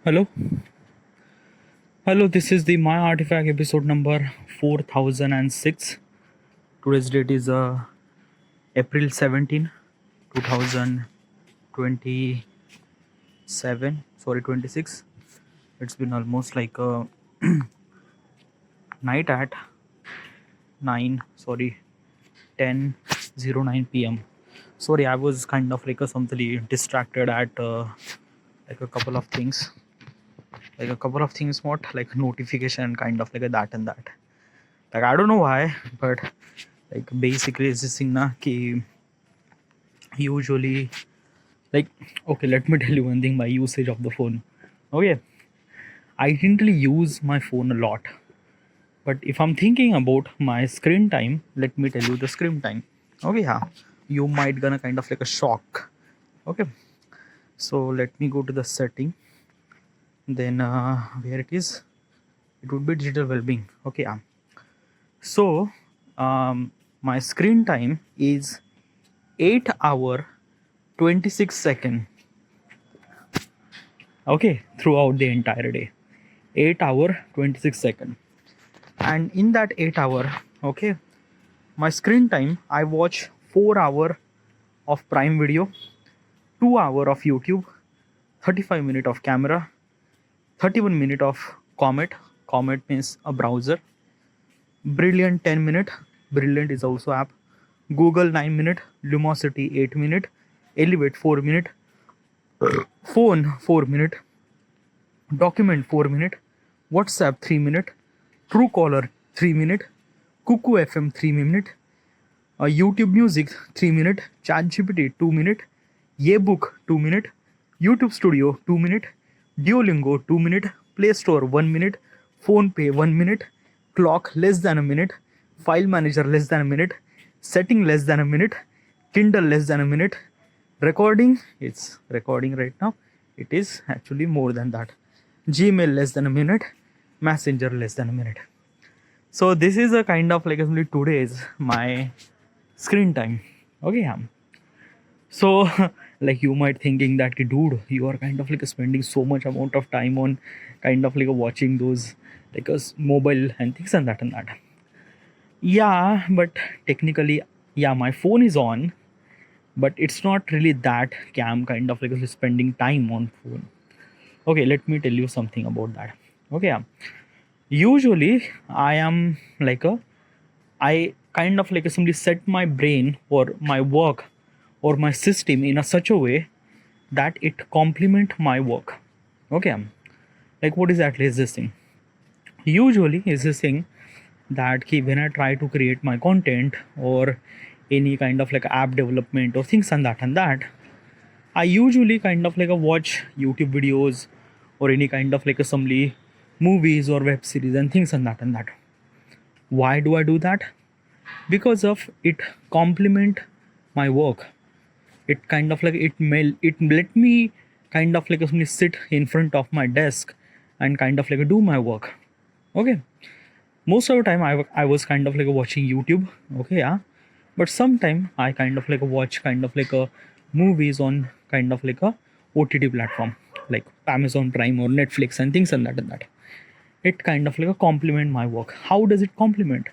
Hello, hello. This is the My Artifact episode number 4006. Today's date is April 17, 2027. Sorry, 26. It's been almost like a night at 9. Sorry, 10:09 p.m. Sorry, I was kind of like a something distracted at like a couple of things. Like a couple of things, what like notification, kind of like a that and that. Like I don't know why, but like basically it's this thing na ki usually like okay, let me tell you one thing, my usage of the phone. Okay, I didn't really use my phone a lot, but if I'm thinking about my screen time, let me tell you the screen time. Okay, yeah, you might gonna kind of like a shock. Okay, so let me go to the setting, then where it is, it would be digital well-being. Okay, yeah, so my screen time is 8 hour 26 second. Okay, throughout the entire day, 8 hour 26 second. And in that 8 hour, okay, my screen time, I watch 4 hour of Prime Video, 2 hour of YouTube, 35 minute of camera, 31 minute of Comet means a browser, Brilliant 10 minute, Brilliant is also app, Google 9 minute, Lumosity 8 minute, Elevate 4 minute, phone 4 minute, document 4 minute, WhatsApp 3 minute, Truecaller 3 minute, Cuckoo FM 3 minute, YouTube Music 3 minute, ChatGPT 2 minute, Yebook 2 minute, YouTube Studio 2 minute, Duolingo 2 minute, Play Store 1 minute, Phone Pay 1 minute, Clock less than a minute, File Manager less than a minute, Setting less than a minute, Kindle less than a minute, Recording, it's recording right now, it is actually more than that, Gmail less than a minute, Messenger less than a minute. So this is a kind of like only today's my screen time. Okay, yeah. So like you might thinking that dude, you are kind of like spending so much amount of time on kind of like watching those like a mobile and things and that and that. Yeah, but technically, yeah, my phone is on, but it's not really that cam kind of like spending time on phone. Okay, let me tell you something about that. Okay, yeah. Usually I am like a I kind of like simply set my brain or my work or my system in a such a way that it complement my work. Okay, like what exactly is this thing? Usually is this thing that when I try to create my content or any kind of like app development or things and that, I usually kind of like watch YouTube videos or any kind of like assembly movies or web series and things and that. Why do I do that? Because of it complement my work. It kind of like it let me kind of like simply sit in front of my desk and kind of like do my work. Okay, most of the time I was kind of like watching YouTube. Okay, yeah, but sometime I kind of like watch kind of like a movies on kind of like a OTT platform like Amazon Prime or Netflix and things and that. It kind of like a complement my work. How does it complement?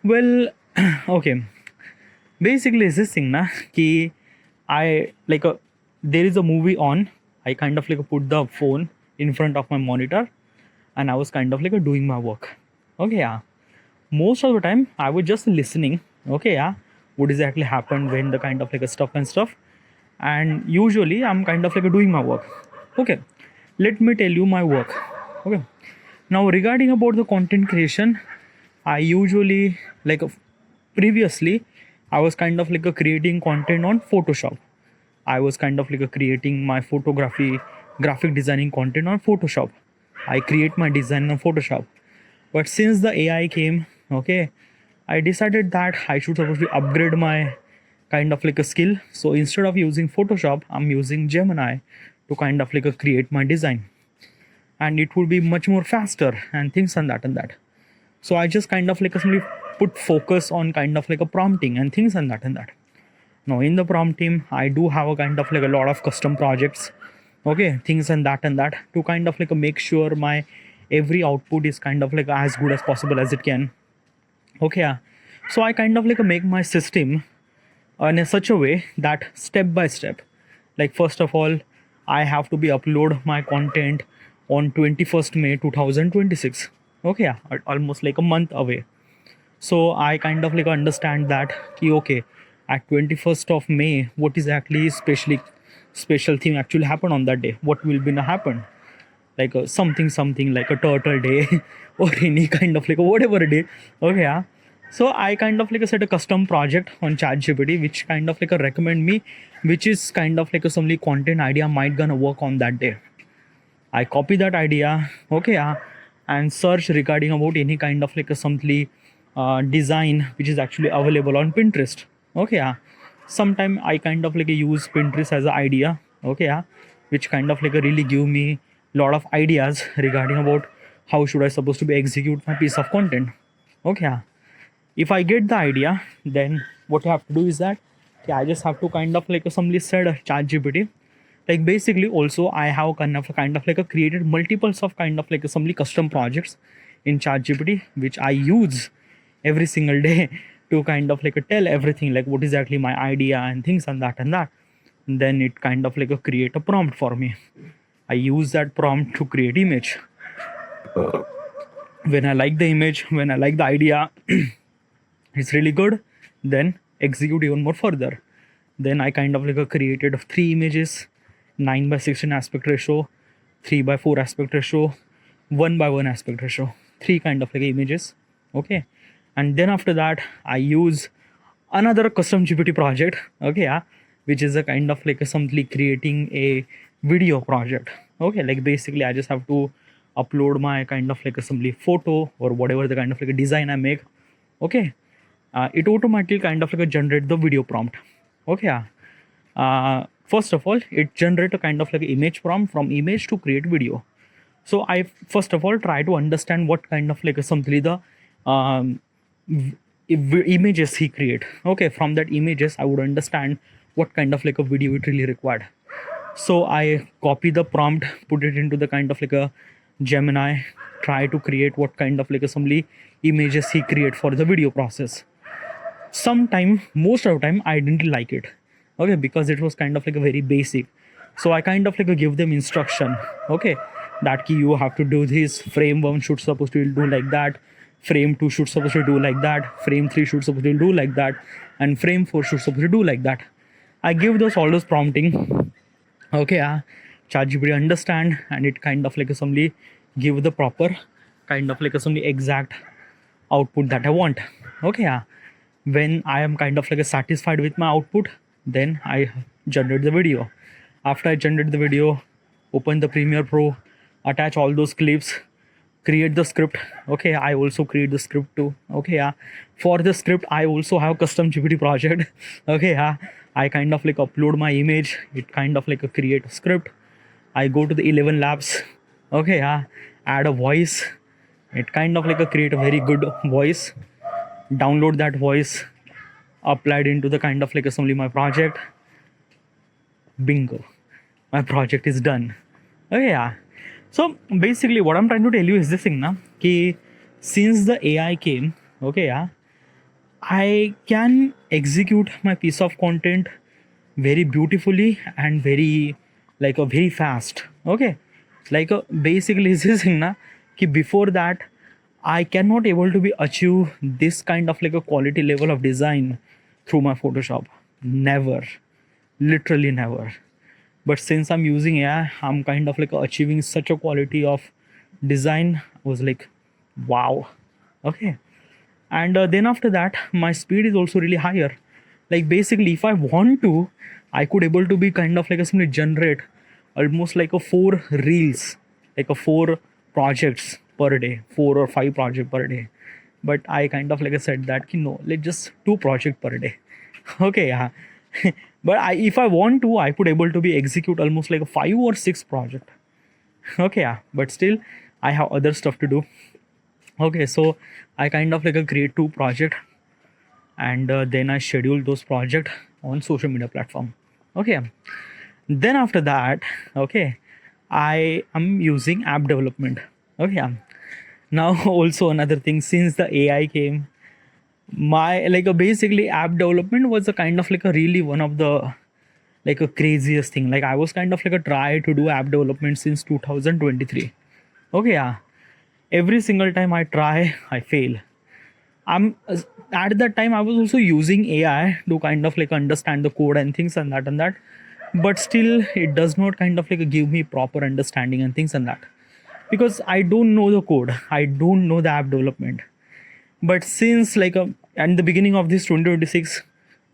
Well, okay, basically is this thing na ki I like a there is a movie on, I kind of like put the phone in front of my monitor and I was kind of like doing my work. Okay, yeah, most of the time I was just listening. Okay, yeah, what exactly happened when the kind of like a stuff and stuff, and usually I'm kind of like doing my work. Okay, let me tell you my work. Okay, now regarding about the content creation, I usually like previously I was kind of like creating content on Photoshop. I was kind of like creating my photography graphic designing content on Photoshop. I create my design on Photoshop. But since the AI came, okay, I decided that I should supposed to upgrade my kind of like a skill. So instead of using Photoshop, I'm using Gemini to kind of like create my design, and it would be much more faster and things and that. So I just kind of like simply put focus on kind of like a prompting and things and that. Now in the prompt team, I do have a kind of like a lot of custom projects. okay, things and that to kind of like make sure my every output is kind of like as good as possible as it can. Okay, yeah. So I kind of like make my system in a such a way that step by step, like first of all, I have to be upload my content on 21st May 2026. Okay, yeah, almost like a month away. So I kind of like understand that okay, at 21st of May, what is actually special thing actually happen on that day, what will be gonna happen, like something like a turtle day or any kind of like a whatever day. Okay, yeah. So I kind of like set a custom project on ChatGPT which kind of like a recommend me which is kind of like a some content idea might gonna work on that day. I copy that idea, okay, yeah, and search regarding about any kind of like a something design which is actually available on Pinterest. Okay, yeah. Sometime I kind of like use Pinterest as an idea. Okay, yeah, which kind of like really give me lot of ideas regarding about how should I supposed to be execute my piece of content. Okay, yeah. If I get the idea, then what you have to do is that yeah, I just have to kind of like somebody said ChatGPT. Like basically also I have kind of like a created multiples of kind of like some custom projects in ChatGPT which I use every single day to kind of like tell everything like what is actually my idea and things and that and that. And then it kind of like create a prompt for me. I use that prompt to create image. When I like the image, when I like the idea, it's really good, then execute even more further. Then I kind of like created 3 images, 9 by 16 aspect ratio, 3 by 4 aspect ratio, 1 by 1 aspect ratio, 3 kind of like images. Okay, and then after that I use another custom GPT project. Okay, yeah, which is a kind of like something creating a video project. Okay, like basically I just have to upload my kind of like assembly photo or whatever the kind of like a design I make. Okay, it automatically kind of like generate the video prompt. Okay, yeah. First of all, it generate a kind of like image prompt from image to create video. So I first of all try to understand what kind of like something the um, images he create. Okay, from that images I would understand what kind of like a video it really required. So I copy the prompt, put it into the kind of like a Gemini, try to create what kind of like assembly images he create for the video process. Sometime, most of the time I didn't like it. Okay, because it was kind of like a very basic. So I kind of like give them instruction. Okay, that key you have to do this, frame 1 should supposed to do like that, frame 2 should supposed to do like that, frame 3 should supposed to do like that, and frame 4 should supposed to do like that. I give those all those prompting. Okay, ChatGPT understand and it kind of like assembly give the proper kind of like assembly exact output that I want. Okay, yeah. When I am kind of like satisfied with my output, then I generate the video. After I generate the video, open the Premiere Pro, attach all those clips, create the script. Okay, I also create the script too. Okay, yeah. For the script I also have custom GPT project. Okay, yeah. I kind of like upload my image, it kind of like a create a script. I go to the 11 labs. Okay, yeah. Add a voice, it kind of like a create a very good voice, download that voice, applied into the kind of like assembly my project. Bingo, my project is done. Okay, yeah. So basically what I'm trying to tell you is this thing na ki since the AI came, okay, yeah, I can execute my piece of content very beautifully and very like a very fast. Okay, like basically is this thing na ki before that I cannot able to be achieve this kind of like a quality level of design through my Photoshop. Never, literally never. But since I'm using AI, I'm kind of like achieving such a quality of design. I was like, wow. Okay, and then after that my speed is also really higher. Like basically if I want to, I could able to be kind of like a simply generate almost like a 4 reels, like a 4 projects per day, 4 or 5 project per day. But I kind of like I said that ki no, let's just 2 project per day. Okay, yeah. But if I want to, I could able to be execute almost like a 5 or 6 project. Okay, yeah, but still I have other stuff to do. Okay, so I kind of like create 2 project, and then I schedule those project on social media platform. Okay, Then after that, okay, I am using app development. Okay, now also another thing, since the AI came, my like a basically app development was a kind of like a really one of the like a craziest thing. Like I was kind of like a try to do app development since 2023. Okay, yeah. Every single time I try, I fail. I'm at that time I was also using AI to kind of like understand the code and things and that, but still it does not kind of like give me proper understanding and things and that, because I don't know the code, I don't know the app development. But since like at the beginning of this 2026,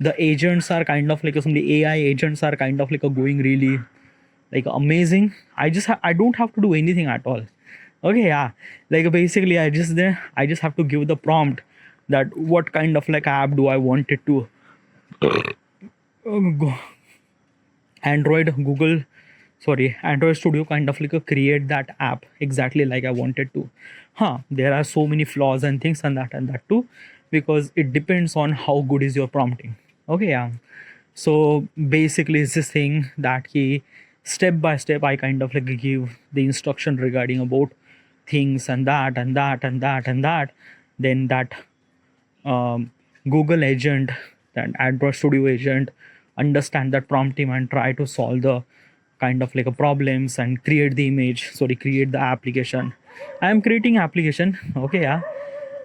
the agents are kind of like some the AI agents are kind of like going really like amazing. I don't have to do anything at all. Okay, yeah. Like basically I just have to give the prompt that what kind of like app do I want it to go Android Google sorry Android Studio kind of like create that app exactly like I wanted to. There are so many flaws and things and that too, because it depends on how good is your prompting. Okay, yeah. So basically it's this thing that he step by step I kind of like give the instruction regarding about things and that and that and that and that. Then that um, Google agent, that Android Studio agent, understand that prompting and try to solve the kind of like a problems and create the image. Sorry, create the application. I am creating application. Okay, yeah.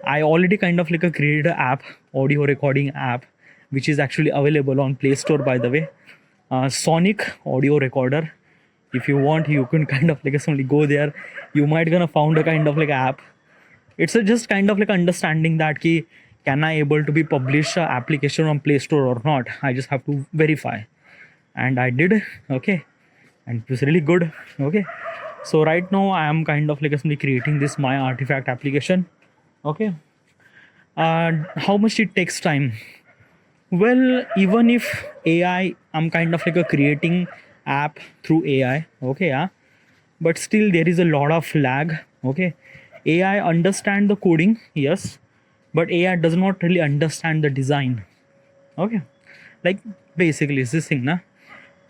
I already kind of like a created an app, audio recording app, which is actually available on Play Store, by the way. Sonic audio recorder. If you want, you can kind of like simply go there. You might gonna found a kind of like app. It's a just kind of like understanding that key, can I able to be publish a application on Play Store or not. I just have to verify, and I did. Okay, and it was really good. Okay, so right now I am kind of like simply creating this my artifact application. Okay, how much it takes time? Well, even if AI, I'm kind of like a creating app through AI. Okay, yeah, but still there is a lot of lag. Okay, AI understand the coding, yes, but AI does not really understand the design. Okay, like basically it's this thing, na,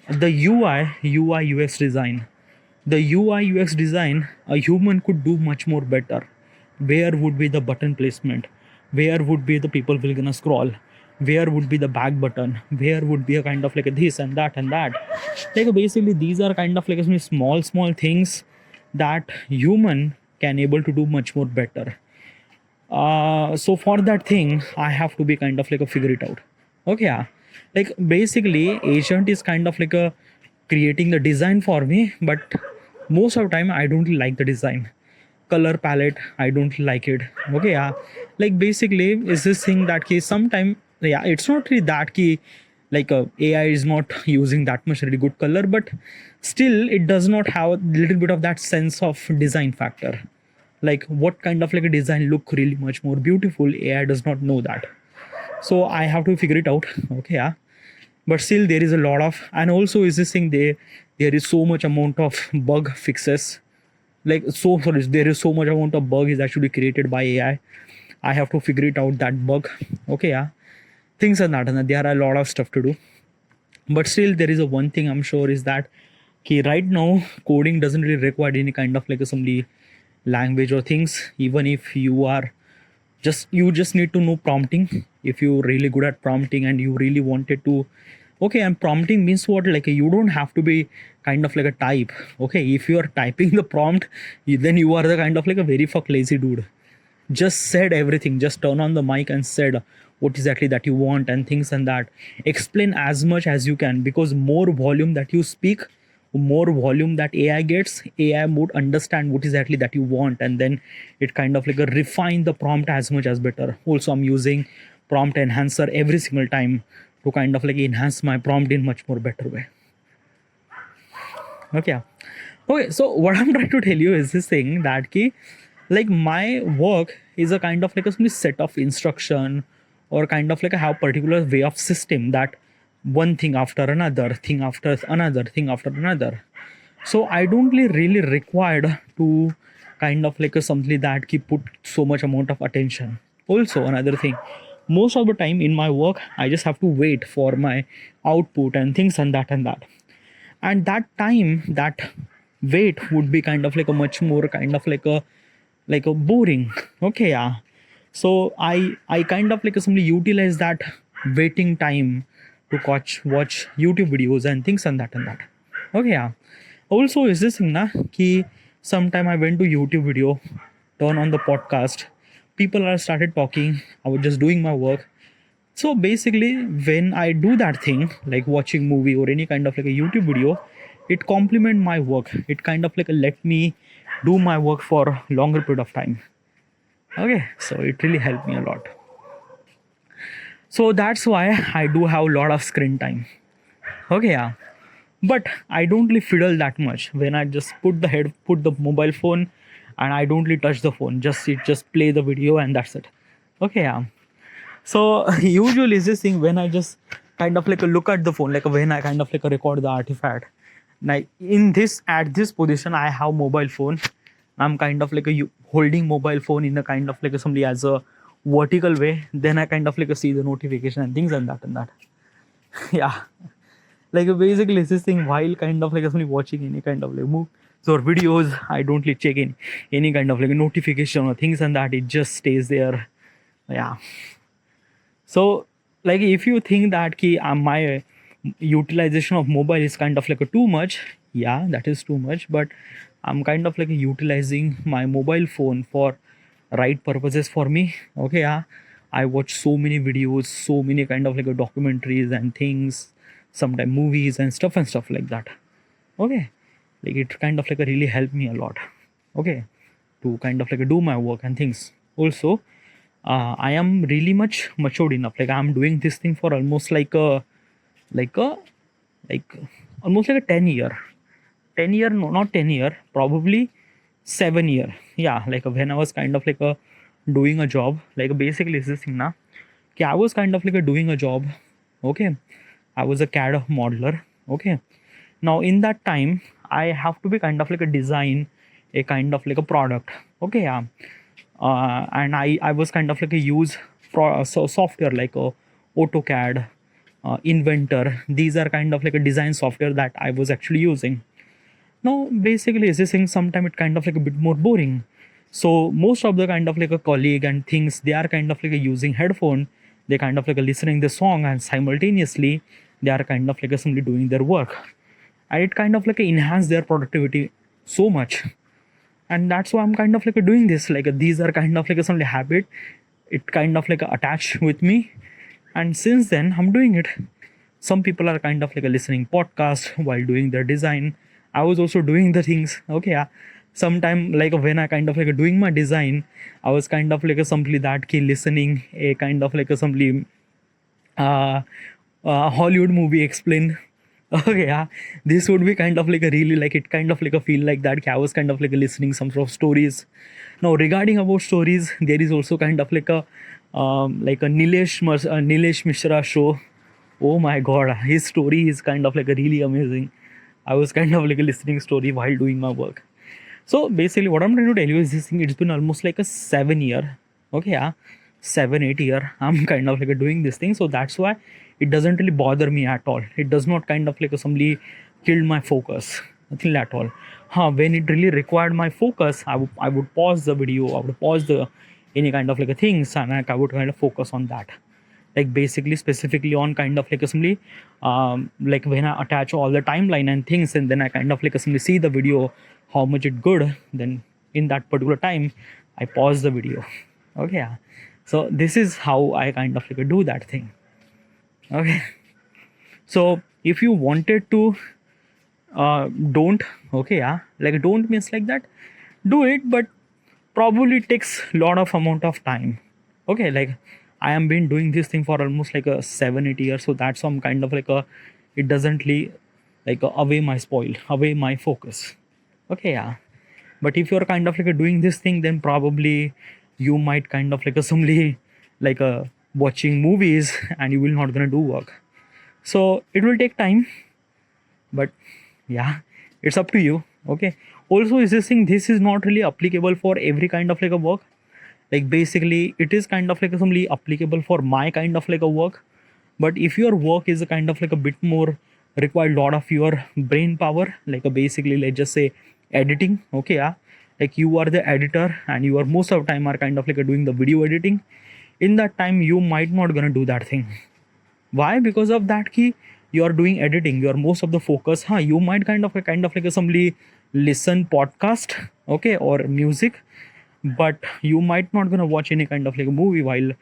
the UI UX design, the UI UX design a human could do much more better. Where would be the button placement, where would be the people will gonna scroll, where would be the back button, where would be a kind of like a this and that. Like basically these are kind of like some small things that human can able to do much more better. So for that thing I have to be kind of like a figure it out. Okay, yeah. Like basically agent is kind of like a creating the design for me, but most of the time I don't like the design, color palette I don't like it. Okay, yeah. Like basically is this thing that key sometime, yeah, it's not really that key, like AI is not using that much really good color, but still it does not have a little bit of that sense of design factor. Like what kind of like a design look really much more beautiful, AI does not know that. So I have to figure it out. Okay, yeah. But still there is a lot of, and also is this thing, there is so much amount of bug fixes, like so sorry, there is so much amount of bug is actually created by AI. I have to figure it out that bug. Okay, yeah. Things are not, and there are a lot of stuff to do. But still there is a one thing I'm sure is that right now coding doesn't really require any kind of like assembly language or things. Even if you are you just need to know prompting. If you're really good at prompting and you really wanted to, okay, and prompting means what, like you don't have to be kind of like a type. Okay, if you are typing the prompt, then you are the kind of like a very fuck lazy dude. Just said everything, just turn on the mic and said what exactly that you want and things and that. Explain as much as you can, because more volume that you speak, more volume that AI gets, AI would understand what exactly that you want, and then it kind of like a refine the prompt as much as better. Also I'm using prompt enhancer every single time to kind of like enhance my prompt in much more better way. Okay, okay, so what I'm trying to tell you is this thing that key, like my work is a kind of like a set of instruction, or kind of like a have particular way of system, that one thing after another, thing after another, thing after another. So I don't really required to kind of like a something that keep put so much amount of attention. Also another thing, most of the time in my work I just have to wait for my output and things and that. and that time, that wait would be kind of like a much more kind of like a boring. Okay, yeah. So I kind of like simply utilize that waiting time to watch YouTube videos and things and that. Okay, yeah. Also, is this thing na ki sometime I went to YouTube video, turn on the podcast, people are started talking. I was just doing my work. So basically, when I do that thing, like watching movie or any kind of like a YouTube video, it complement my work. It kind of like let me do my work for longer period of time. Okay, so it really helped me a lot. So that's why I do have a lot of screen time. Okay, yeah. But I don't really fiddle that much when I just put the mobile phone, and I don't really touch the phone. Just play the video and that's it. Okay, yeah. So usually is this thing when I just kind of like look at the phone, like when I kind of like record the artifact. Like in this at this position, I have mobile phone. I'm kind of like holding mobile phone in a kind of like somebody as a vertical way. Then I kind of like see the notification and things and that. Yeah, like basically it's this thing while kind of like somebody watching any kind of like movies or videos. I don't really check in any kind of like a notification or things and that. It just stays there. Yeah. So, like, if you think that my utilization of mobile is kind of like a too much, yeah, that is too much. But I'm kind of like utilizing my mobile phone for right purposes for me. Okay, yeah, I watch so many videos, so many kind of like a documentaries and things, sometimes movies and stuff like that. Okay, like it kind of like really helped me a lot. Okay, to kind of like do my work and things. Also, I am really much matured enough. Like I'm doing this thing for almost like a like almost like a 10 year, no, not 10 year, probably 7 year. Yeah, like when I was kind of like doing a job, like basically this thing na. Okay, I was kind of like doing a job. Okay, I was a CAD modeler. Okay, now in that time I have to be kind of like a design a kind of like a product. Okay, yeah. And I was kind of like a use so software like AutoCAD, Inventor. These are kind of like a design software that I was actually using. Now basically this thing sometimes it kind of like a bit more boring. So most of the kind of like a colleague and things, they are kind of like a using headphone. They kind of like a listening the song and simultaneously they are kind of like a simply doing their work, and it kind of like enhance their productivity so much. And that's why I'm kind of like doing this. Like these are kind of like some habit. It kind of like attached with me, and since then I'm doing it. Some people are kind of like listening podcast while doing their design. I was also doing the things. Okay, yeah. Sometime like when I kind of like doing my design, I was kind of like simply that key listening a kind of like simply uh, Hollywood movie explain. Okay, yeah, this would be kind of like a really like it kind of like a feel like that. I was kind of like listening some sort of stories. Now regarding about stories, there is also kind of like a Nilesh Mishra show. Oh my god, his story is kind of like a really amazing. I was kind of like a listening story while doing my work. So basically, what I'm trying to tell you is this thing. It's been almost like a 7 year. Okay, yeah, 7 8 year. I'm kind of like doing this thing. So that's why it doesn't really bother me at all. It does not kind of like somebody killed my focus. Nothing at all. When it really required my focus, I would pause the video. I would pause the any kind of like a things, and I would kind of focus on that. Like basically specifically on kind of like assembly, like when I attach all the timeline and things, and then I kind of like assembly see the video how much it good, then in that particular time I pause the video. Okay, yeah. So this is how I kind of like do that thing. Okay, so if you wanted to don't, okay, yeah, like don't means like that, do it, but probably takes lot of amount of time. Okay, like I am been doing this thing for almost like a 7 8 years, so that's some kind of like a it doesn't like away my spoil away my focus. Okay, yeah. But if you're kind of like doing this thing, then probably you might kind of like assembly like watching movies and you will not gonna do work. So it will take time, but yeah, it's up to you. Okay, also is this thing, this is not really applicable for every kind of like a work. Like basically it is kind of like only applicable for my kind of like a work. But if your work is a kind of like a bit more require a lot of your brain power, like basically let's just say editing. Okay, yeah, like you are the editor and you are most of the time are kind of like doing the video editing. In that time you might not gonna do that thing. Why? Because of that key, you are doing editing, you are most of the focus, you might kind of like somebody listen podcast, okay, or music, but you might not gonna watch any kind of like a movie while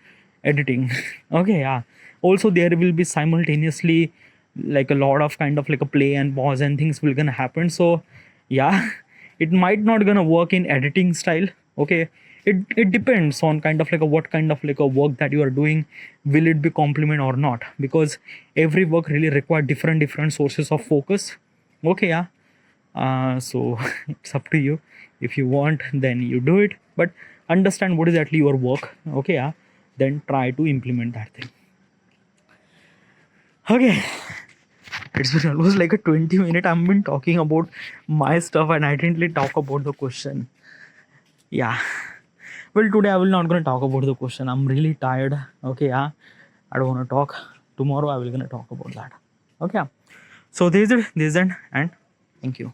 editing. Okay, yeah. Also there will be simultaneously like a lot of kind of like a play and pause and things will gonna happen. So yeah, it might not gonna work in editing style. Okay, it depends on kind of like a what kind of like a work that you are doing, will it be complement or not, because every work really require different sources of focus. Okay, yeah. So it's up to you. If you want, then you do it, but understand what is actually your work. Okay, yeah, then try to implement that thing. Okay, it's been almost like a 20 minute I've been talking about my stuff and I didn't really talk about the question. Yeah, well, today I will not gonna talk about the question. I'm really tired. Okay, yeah, I don't want to talk. Tomorrow I will gonna talk about that. Okay, so this is it, and thank you.